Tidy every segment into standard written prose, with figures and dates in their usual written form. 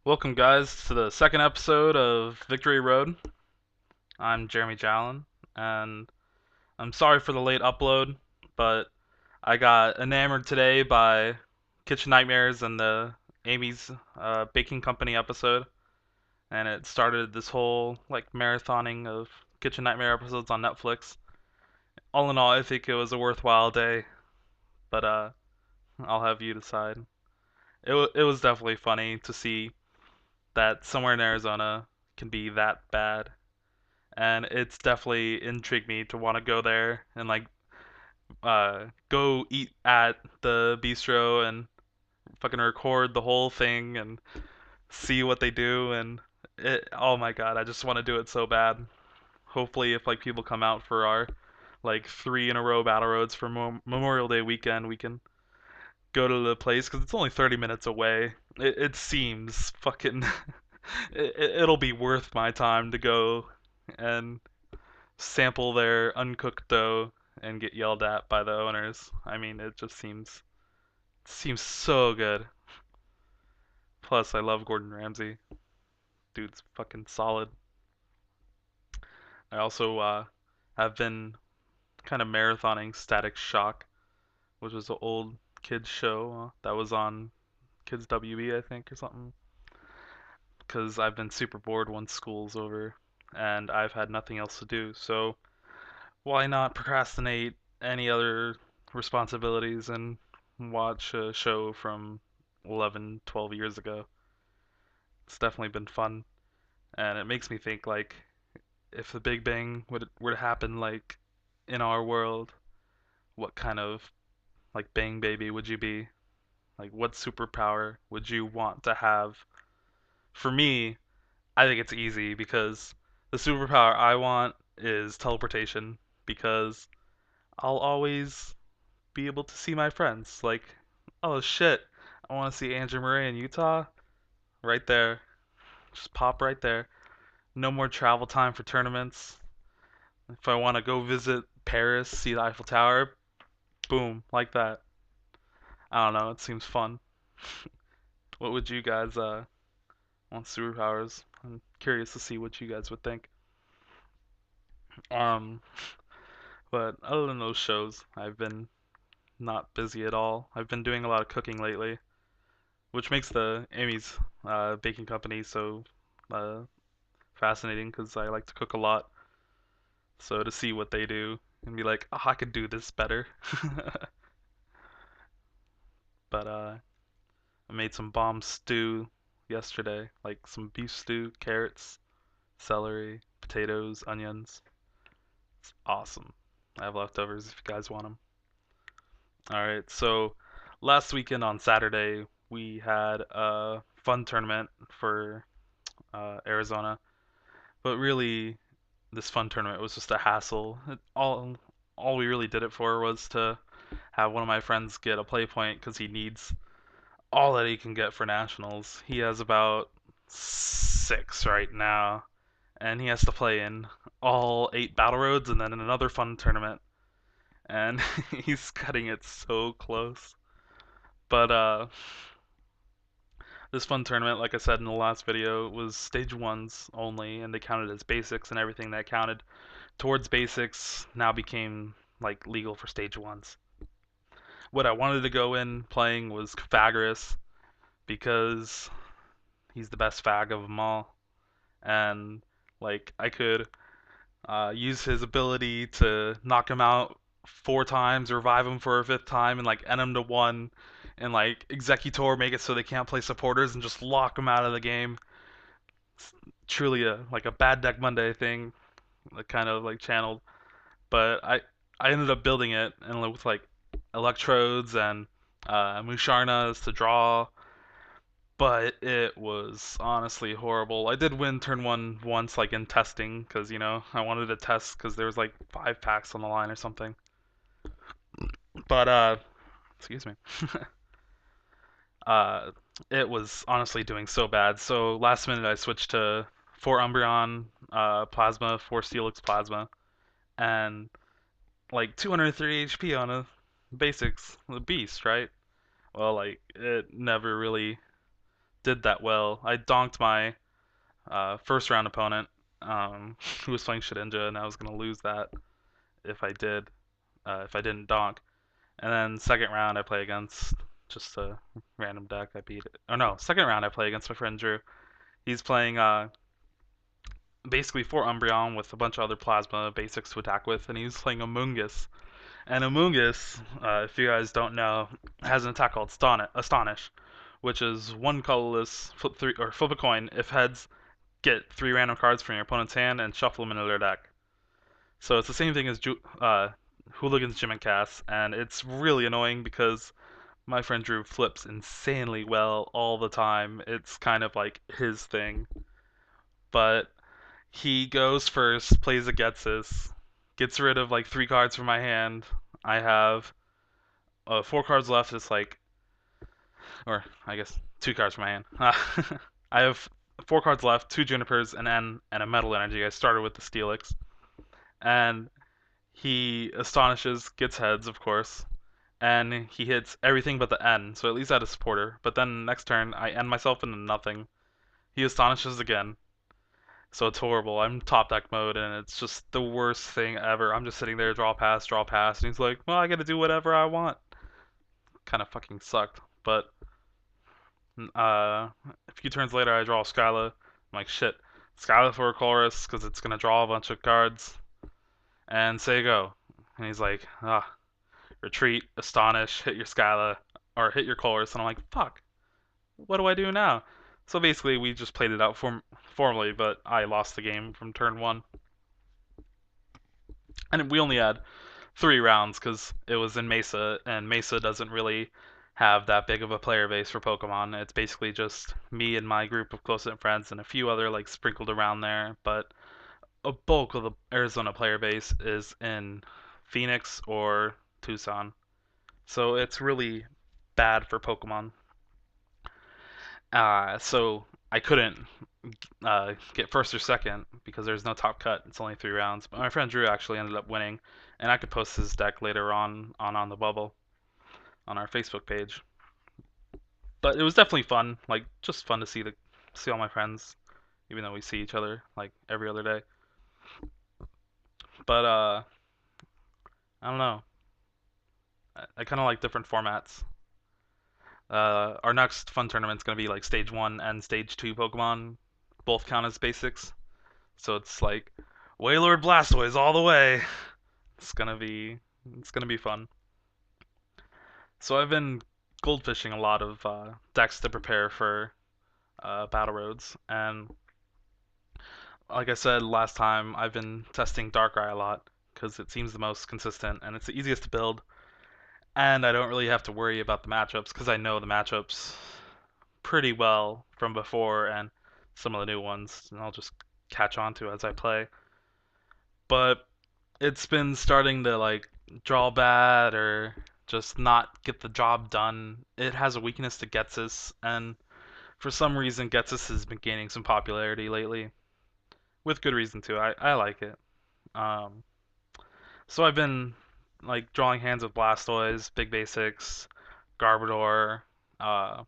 Welcome, guys, to the second episode of Victory Road. I'm Jeremy Jallin, and I'm sorry for the late upload, but I got enamored today by Kitchen Nightmares and the Amy's Baking Company episode, and it started this whole marathoning of Kitchen Nightmare episodes on Netflix. All in all, I think it was a worthwhile day, but I'll have you decide. It was definitely funny to see that somewhere in Arizona can be that bad, and it's definitely intrigued me to want to go there and go eat at the bistro and fucking record the whole thing and see what they do. And oh my god, I just want to do it so bad. Hopefully, if people come out for our three in a row battle roads for Memorial Day weekend, we can go to the place because it's only 30 minutes away. It seems fucking it'll be worth my time to go and sample their uncooked dough and get yelled at by the owners. I mean, it just seems so good. Plus, I love Gordon Ramsay. Dude's fucking solid. I also have been kind of marathoning Static Shock, which was an old kids show that was on Kids WB, I think, or something. Because I've been super bored once school's over, and I've had nothing else to do. So why not procrastinate any other responsibilities and watch a show from 11, 12 years ago? It's definitely been fun, and it makes me think if the Big Bang were to happen in our world, what kind of bang baby would you be? Like what superpower would you want to have? For me, I think it's easy because the superpower I want is teleportation because I'll always be able to see my friends. Oh shit, I want to see Andrew Murray in Utah. Right there. Just pop right there. No more travel time for tournaments. If I want to go visit Paris, see the Eiffel Tower, boom, like that. I don't know, it seems fun. What would you guys want superpowers? I'm curious to see what you guys would think. Um, but other than those shows, I've been not busy at all. I've been doing a lot of cooking lately, which makes the Amy's baking company so uh, fascinating because I like to cook a lot. So to see what they do and be like, oh, I could do this better. But I made some bomb stew yesterday, like some beef stew, carrots, celery, potatoes, onions. It's awesome. I have leftovers if you guys want them. All right, so last weekend on Saturday we had a fun tournament for Arizona, but really this fun tournament was just a hassle. All we really did it for was to have one of my friends get a play point because he needs all that he can get for nationals. He has about six right now, and he has to play in all eight battle roads and then in another fun tournament. And he's cutting it so close. But this fun tournament, like I said in the last video, was stage ones only, and they counted as basics, and everything that counted towards basics now became legal for stage ones. What I wanted to go in playing was Pythagoras because he's the best fag of them all, and I could use his ability to knock him out four times, revive him for a fifth time, and end him to one, and Executor make it so they can't play supporters and just lock him out of the game. It's truly a bad deck Monday thing, kind of channeled. But I ended up building it and with electrodes and Musharnas to draw, but it was honestly horrible. I did win turn one once, in testing, because I wanted to test because there was five packs on the line or something. But excuse me, uh, it was honestly doing so bad. So last minute I switched to four Umbreon Plasma, four Steelix Plasma, and 230 HP on a basics, the beast, right? Well, it never really did that well. I donked my first round opponent, who was playing Shedinja, and I was gonna lose that if I did, if I didn't donk. And then second round I play against just a random deck. I beat it. Oh no, second round I play against my friend Drew. He's playing basically 4 Umbreon with a bunch of other Plasma basics to attack with, and he's playing Amoonguss. And Amoonguss, if you guys don't know, has an attack called Astonish, which is one colorless, flip a coin. If heads, get 3 random cards from your opponent's hand and shuffle them into their deck. So it's the same thing as Hooligan's Gym and Cast, and it's really annoying because my friend Drew flips insanely well all the time. It's kind of like his thing. But he goes first, plays a Getsis, gets rid of like 3 cards from my hand. I have 4 cards left. It's like, or I guess 2 cards from my hand. I have 4 cards left, 2 Junipers, an N, and a Metal Energy. I started with the Steelix. And he astonishes, gets heads, of course, and he hits everything but the N, so at least I had a supporter. But then next turn, I end myself into nothing. He astonishes again, so it's horrible. I'm top deck mode, and it's just the worst thing ever. I'm just sitting there, draw pass, and he's like, well, I gotta do whatever I want. Kind of fucking sucked. But a few turns later, I draw Skyla. I'm like, shit, Skyla for a chorus, because it's gonna draw a bunch of cards, and say go. And he's like, retreat, astonish, hit your Skyla, or hit your chorus, and I'm like, fuck, what do I do now? So basically, we just played it out formally, but I lost the game from turn 1. And we only had 3 rounds because it was in Mesa, and Mesa doesn't really have that big of a player base for Pokemon. It's basically just me and my group of close-knit friends and a few other like sprinkled around there, but a bulk of the Arizona player base is in Phoenix or Tucson. So it's really bad for Pokemon. So I couldn't get first or second because there's no top cut. It's only 3 rounds. But my friend Drew actually ended up winning, and I could post his deck later on the bubble on our Facebook page. But it was definitely fun, like just fun to see all my friends, even though we see each other like every other day. But I don't know. I kind of like different formats. Our next fun tournament's gonna be like stage 1 and stage 2 Pokemon, both count as basics. So it's like Wailord Blastoise all the way. It's gonna be it's gonna be fun. So I've been goldfishing a lot of decks to prepare for Battle Roads, and like I said last time, I've been testing Darkrai a lot because it seems the most consistent and it's the easiest to build, and I don't really have to worry about the matchups because I know the matchups pretty well from before and some of the new ones, and I'll just catch on to as I play. But it's been starting to like draw bad or just not get the job done. It has a weakness to Getsis, and for some reason Getsis has been gaining some popularity lately, with good reason too. I like it. Um, so I've been like drawing hands with Blastoise, Big Basics, Garbodor. Uh,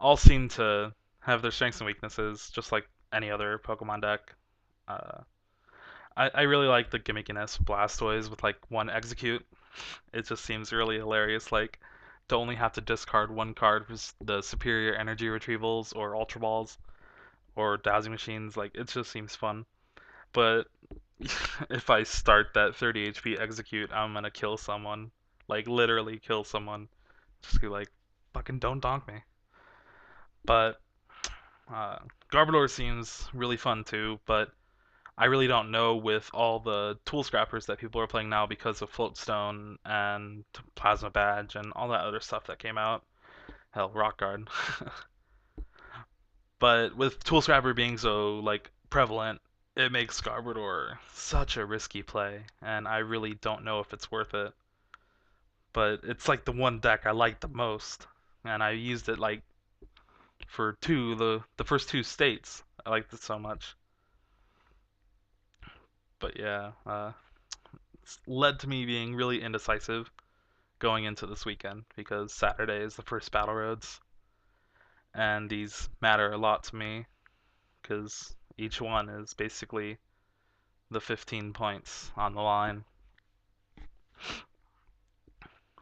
all seem to have their strengths and weaknesses, just like any other Pokemon deck. Uh, I really like the gimmickiness of Blastoise with like 1 execute. It just seems really hilarious, like to only have to discard 1 card for the superior energy retrievals or Ultra Balls or Dowsing Machines. Like it just seems fun. But if I start that 30 HP execute, I'm gonna kill someone. Like literally kill someone. Just be like, fucking don't donk me. But uh, Garbodor seems really fun too, but I really don't know with all the tool scrappers that people are playing now because of Floatstone and Plasma Badge and all that other stuff that came out. Hell, Rock Guard. But with tool scrapper being so like prevalent, it makes Garbodor such a risky play, and I really don't know if it's worth it. But it's like the one deck I like the most, and I used it like for the first 2 states. I liked it so much. But yeah, it's led to me being really indecisive going into this weekend because Saturday is the first Battle Roads, and these matter a lot to me because each one is basically the 15 points on the line.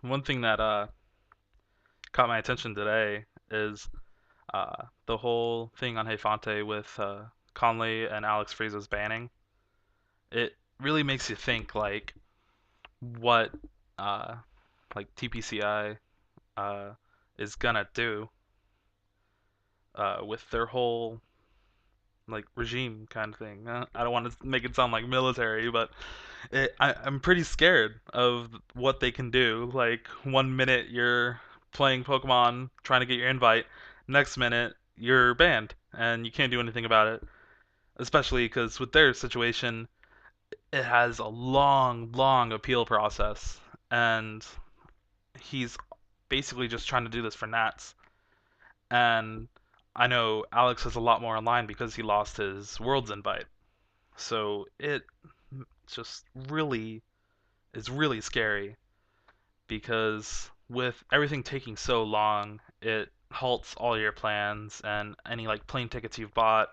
One thing that caught my attention today is the whole thing on Hefante with Conley and Alex Fries's banning. It really makes you think like what uh, like TPCI is gonna do with their whole like regime kind of thing. I don't want to make it sound like military, but I'm pretty scared of what they can do. Like 1 minute you're playing Pokemon trying to get your invite, next minute you're banned and you can't do anything about it. Especially because with their situation, it has a long, long appeal process, and he's basically just trying to do this for Nats. And I know Alex has a lot more online because he lost his Worlds invite. So it just really is really scary because with everything taking so long, it halts all your plans and any like plane tickets you've bought,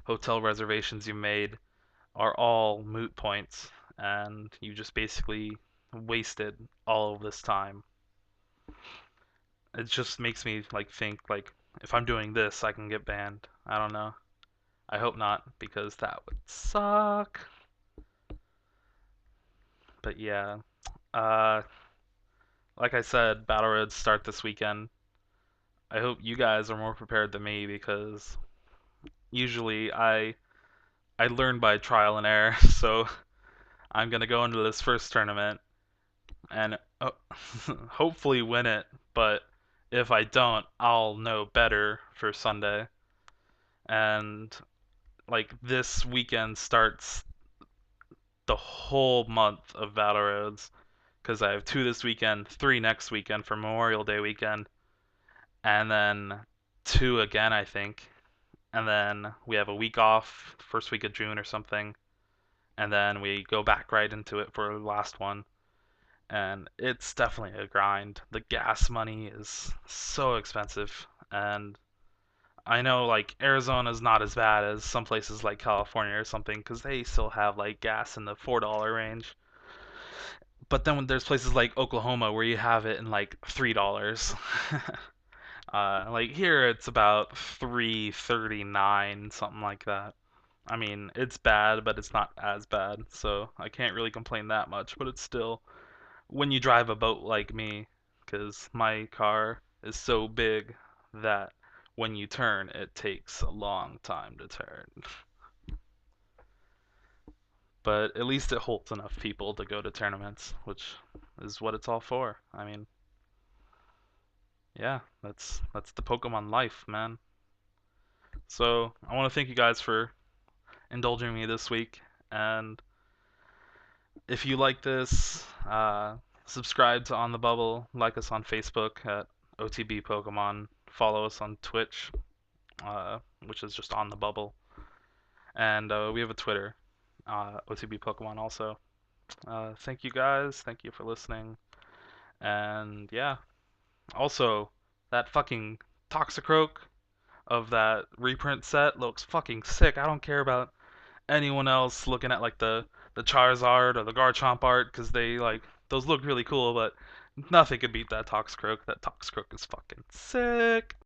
hotel reservations you made are all moot points and you just basically wasted all of this time. It just makes me like think like if I'm doing this, I can get banned. I don't know. I hope not because that would suck. But yeah, uh, like I said, Battle Roads start this weekend. I hope you guys are more prepared than me because usually I learn by trial and error. So I'm gonna go into this first tournament and hopefully win it. But if I don't, I'll know better for Sunday. And like this weekend starts the whole month of Battle Roads because I have 2 this weekend, 3 next weekend for Memorial Day weekend, and then 2 again, I think. And then we have a week off, first week of June or something, and then we go back right into it for the last one. And it's definitely a grind. The gas money is so expensive, and I know like Arizona's not as bad as some places like California or something because they still have like gas in the $4 range. But then when there's places like Oklahoma where you have it in like $3. Like here it's about 3.39, something like that. I mean, it's bad, but it's not as bad, so I can't really complain that much. But it's still when you drive a boat like me, because my car is so big that when you turn, it takes a long time to turn. But at least it holds enough people to go to tournaments, which is what it's all for. I mean, yeah, that's the Pokemon life, man. So I want to thank you guys for indulging me this week, and if you like this, subscribe to On the Bubble, like us on Facebook at OTB Pokemon, follow us on Twitch, which is just On the Bubble, and we have a Twitter, OTB Pokemon also. Thank you guys, thank you for listening, and yeah. Also, that fucking Toxicroak of that reprint set looks fucking sick. I don't care about anyone else looking at like the Charizard or the Garchomp art because they like those look really cool, but nothing could beat that Toxicroak. That Toxicroak is fucking sick.